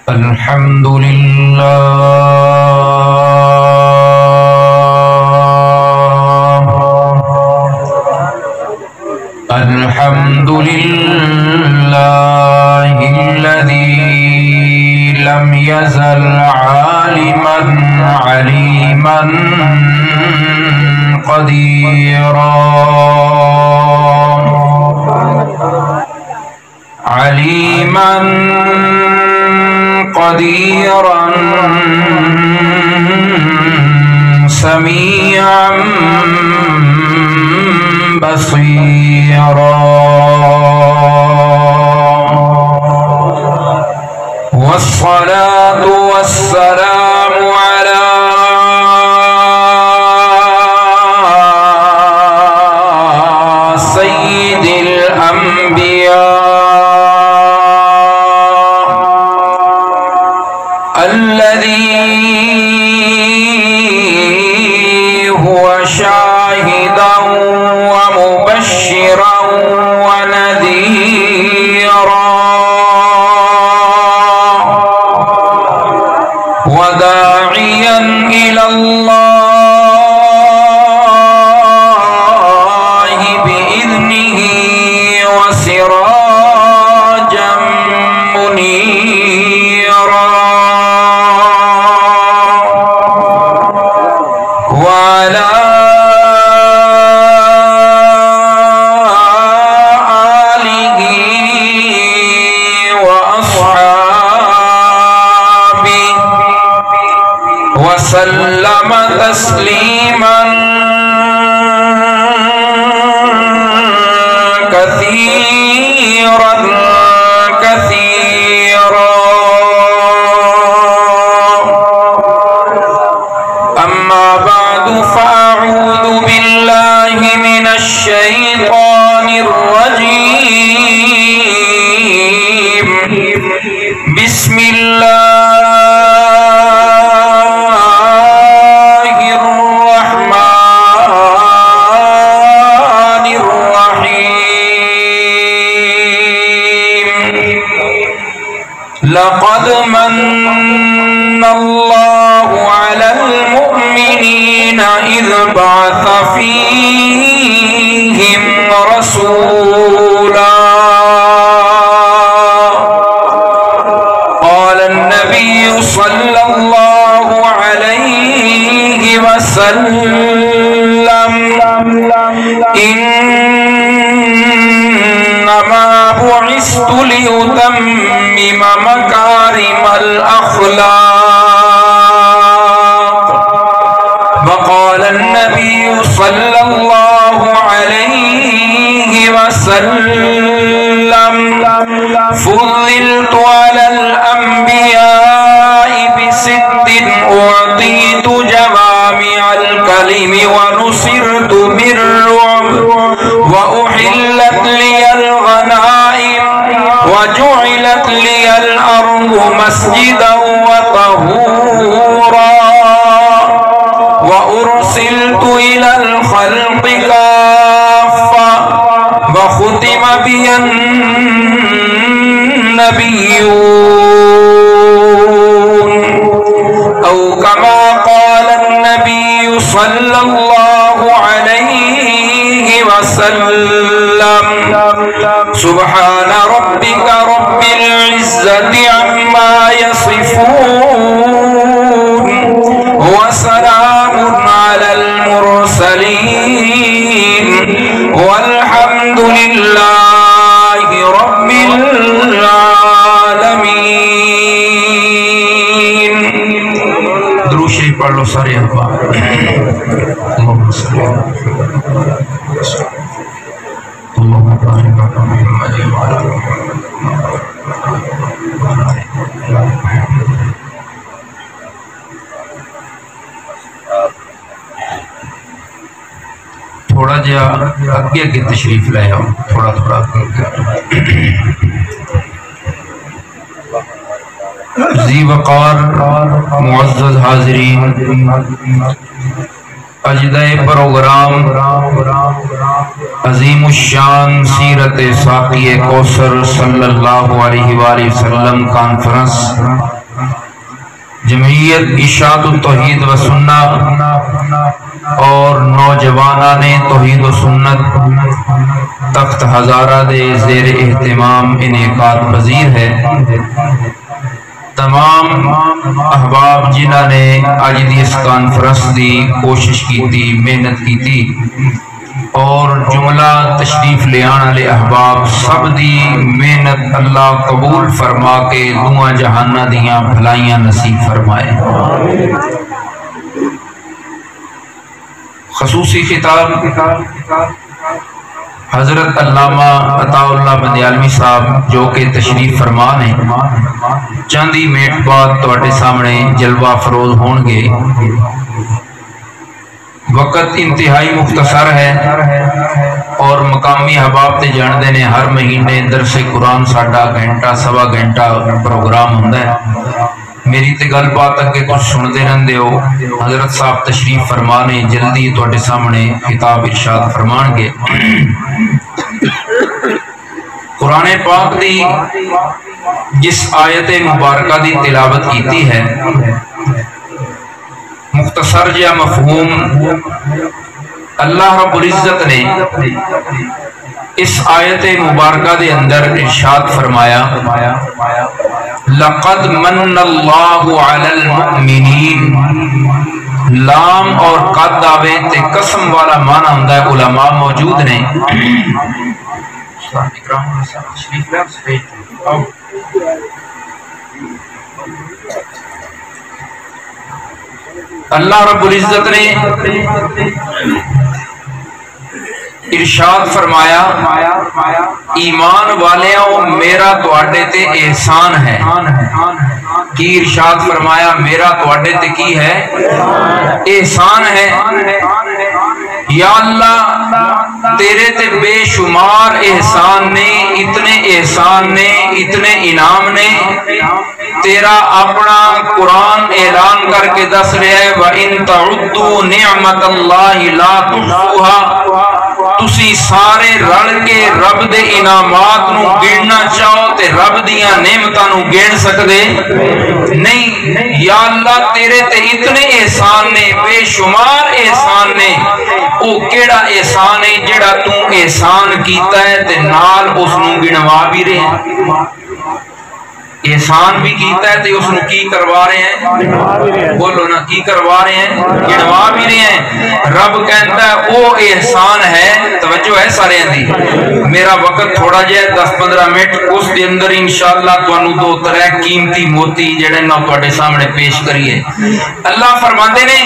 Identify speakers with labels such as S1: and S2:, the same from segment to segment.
S1: الحمد لله الحمد لله الذي لم يزل عالما عليما قديرا عليما قديرا سميعا بصيرا والصلاة والسلام على سيد الأنبياء الذي هو شاهدا ومبشرا ونذيرا وداعيا إلى الله بإذنه وسراجا منيرا وعلى آله وأصحابه وسلم تسليما كثيرا كثيرا أما بعد فأعوذ بالله من الشيطان الرجيم بسم الله الرحمن الرحيم لقد من الله على المؤمنين إذ بعث فيهم رسولا قال النبي صلى الله عليه وسلم إنما بعثت لأتمم مكارم الأخلاق وقال النبي صلى الله عليه وسلم فضلت على الأنبياء بست أعطيت جوامع الكلم ونصرت بالرعب وأحلت لي الغنائم وجعلت لي الأرض مسجدا وطهورا وأرسلت إلى الخلق كافة وختم بي النبيون أو كما قال النبي صلى الله عليه وسلم سبحان ربك رب العزة عما يصفون وسلام على المرسلين والحمد لله رب العالمين درود شریف پڑھ لو سارے احباب اللهم صل على اللهم بارك على محمد وعلى آل تھوڑا جا اگے اگے تشریف لے آؤ تھوڑا تھوڑا ذی وقار معزز حاضرین اجدہ پروگرام عظیم الشان سیرت ساقی کوثر صلی اللہ علیہ وآلہ وسلم کانفرنس جمعیت اشاعت التوحید و سنت اور نوجوانان توحید و سنت تخت ہزارہ دے زیر اہتمام انعقاد پذیر ہے۔ تمام احباب جنہاں نے آج دی اس کانفرنس دی کوشش کی تھی، محنت کی تھی، اور جملہ تشریف لے آنے والے احباب سب دی محنت اللہ قبول فرما کے دعا جہانہ دیاں بھلائیاں نصیب فرمائے۔ خصوصی خطاب حضرت علامہ عطا اللہ بندیالوی صاحب جو کہ تشریف فرمان ہیں، چاندی منٹ بعد تواڈے سامنے جلوہ فروز ہون گے۔ وقت انتہائی مختصر ہے اور مقامی احباب تے جاندے نے ہر مہینے درس قرآن ساڈا گھنٹہ سوا گھنٹہ پروگرام ہوندا ہے۔ میری تے گل بات اگے کچھ سندے رہندے ہو، حضرت صاحب تشریف فرمانے جلدی تواڈے سامنے خطاب ارشاد فرمان گے۔ قرآن پاک دی جس آیت مبارکہ دی تلاوت کیتی ہے، مختصر جا مفہوم اللہ رب العزت نے اس آیت مبارکہ دے اندر ارشاد فرمایا، لَقَدْ مَنَّ اللَّهُ عَلَى الْمُؤْمِنِينَ۔ لام اور قد آوے تے قسم والا معنی ہوندا ہے، علماء موجود نے۔ اللہ رب العزت نے ارشاد فرمایا، ایمان والیوں میرا تواڈے تے احسان ہے۔ کی ارشاد فرمایا، میرا تواڈے تے کی ہے؟ احسان ہے۔ یا اللہ تیرے تے بے شمار احسان نے، اتنے احسان نے، اتنے انعام نے۔ تیرا اپنا قرآن اعلان کر کے دس رہا ہے، وَإِن تَعُدُّوا نِعْمَةَ اللَّهِ لَا تُحْصُوهَا۔ تسی سارے رل کے رب دے انعامات نو گننا چاہو تے رب دیاں نعمتاں نو گن سکدے نہیں۔ یا اللہ تیرے تے اتنے احسان نے، بے شمار احسان نے۔ او کیڑا احسان ہے جڑا تو احسان کیتا ہے تے نال اس نو گنوا بھی رہے ہیں؟ احسان بھی کیتا ہے تے اس نو کی کروا رہے ہیں؟ بولو نا، کی کروا رہے ہیں؟ گنوا بھی رہے ہیں۔ رب کہتا ہے او احسان ہے۔ توجہ ہے سارے دی؟ میرا وقت تھوڑا جائے 10-15 منٹ، اس دے اندر انشاءاللہ تانوں دو ترے قیمتی موتی جڑے نا تواڈے سامنے پیش کریے۔ اللہ فرماندے نے،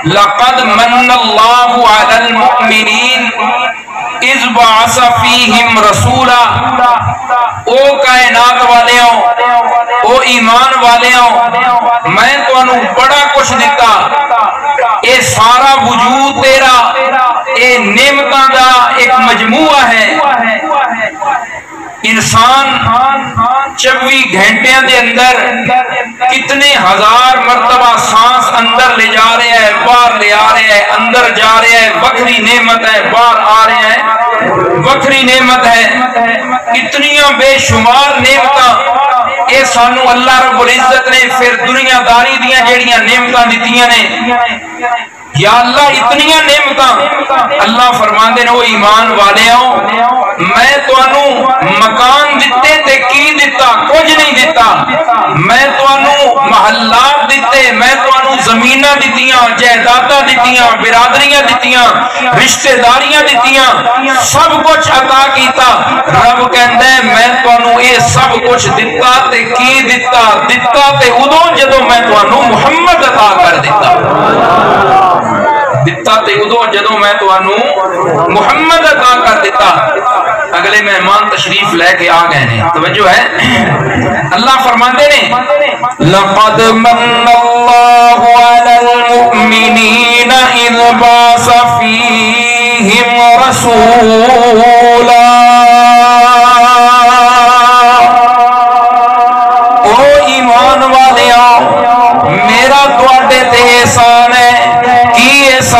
S1: لقد من اللہ علی المؤمنین اذ بعث فیہم رسولا۔ او کائنات والیوں، او ایمان والیوں، میں تانوں بڑا کچھ دیتا۔ اے سارا وجود تیرا اے نعمتاں دا ایک مجموعہ ہے۔ انسان 24 گھنٹیاں دے اندر کتنے ہزار مرتبہ سانس اندر لے جا رہے ہیں، باہر لے آ رہے ہیں، اندر جا رہے ہیں، وکری نعمت ہے، باہر آ رہے ہیں، وکری نعمت ہے۔ اتنیاں بے شمار نعمتاں اے سانو اللہ رب العزت نے پھر دنیا داری دیاں جیڑیاں نعمتاں دتیاں نے۔ یا اللہ اتنیاں نعمتاں، اللہ فرماندے نے، او ایمان والیوں میں تانوں مکان دتے تے کی دتا؟ کچھ نہیں دتا۔ میں تانوں محلات دتے، میں تانوں زمیناں دتیاں، جائیداداں دتیاں، برادریاں دتیاں، رشتہ داریاں دتیاں، سب کچھ عطا کیتا۔ رب کہندا ہے میں تانوں اے سب کچھ دتا تے کی دتا؟ دتا تے ادوں جدوں میں تانوں محمد عطا کر دیتا۔ دتا تے ادوں جدوں میں تانوں محمد عطا کر دیتا۔ اگلے مہمان تشریف لے کے آ گئے ہیں، توجہ ہے؟ اللہ فرماندے نے، لقد من اللہ علی المؤمنین اذ بعث فیہم رسولا۔ او ایمان والیاں میرا تواڈے تے احسان ہے۔ کی احسان